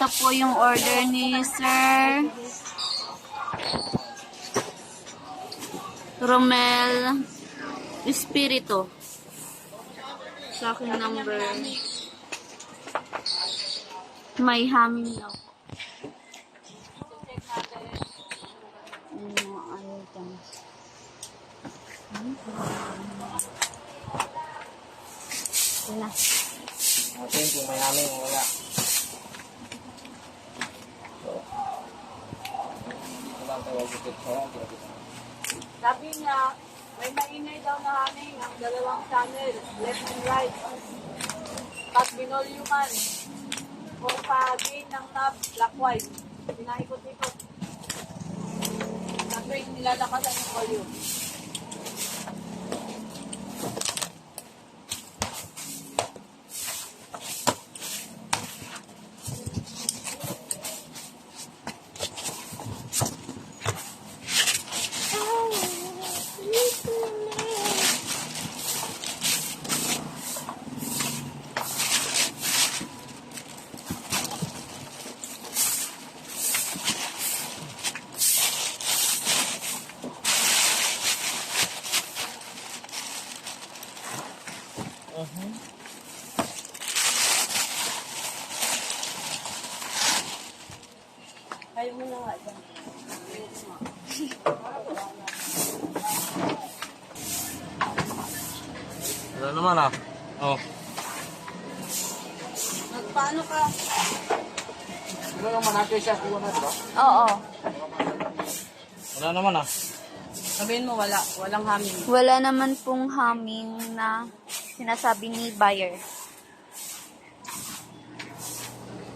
Ito po yung order ni Sir Romel Espiritu. Sa aking number. May haming daw. Ano dyan? Yun na. Natin kung may haming o wala. Sabi niya, may maingay daw na haming ang dalawang channel, left and right. Pag binolyuman, kung pag-gain ng knob, clockwise, pinaikot-ikot. Sabi nilalakasan yung volume. Kaya mo na nga dyan. Wala naman ah. Oh. Nagpaano ka? Ano naman natin siya kuha na, diba? Oo. Wala naman ah. Sabihin mo wala, walang haming. Wala naman pong haming na sinasabi ni buyer.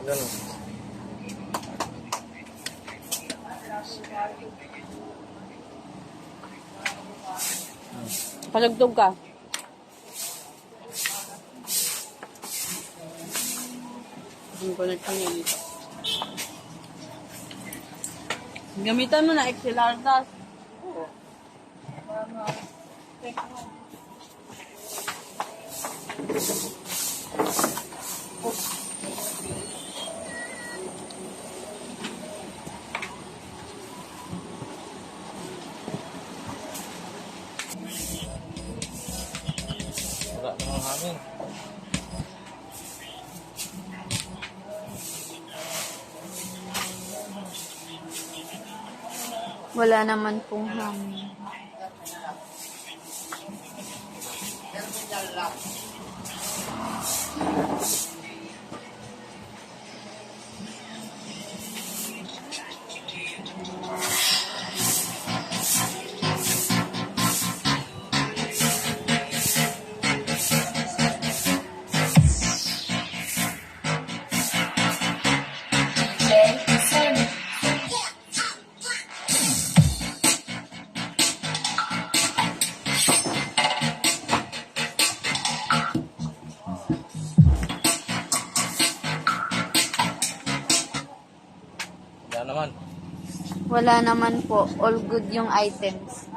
Ganun. Palagdog ka. Ang connect ka niya dito. Gamitan mo na XLR das. Oo. Wala namang haming. Wala naman pong haming. Wala naman. Wala naman po. All good yung items.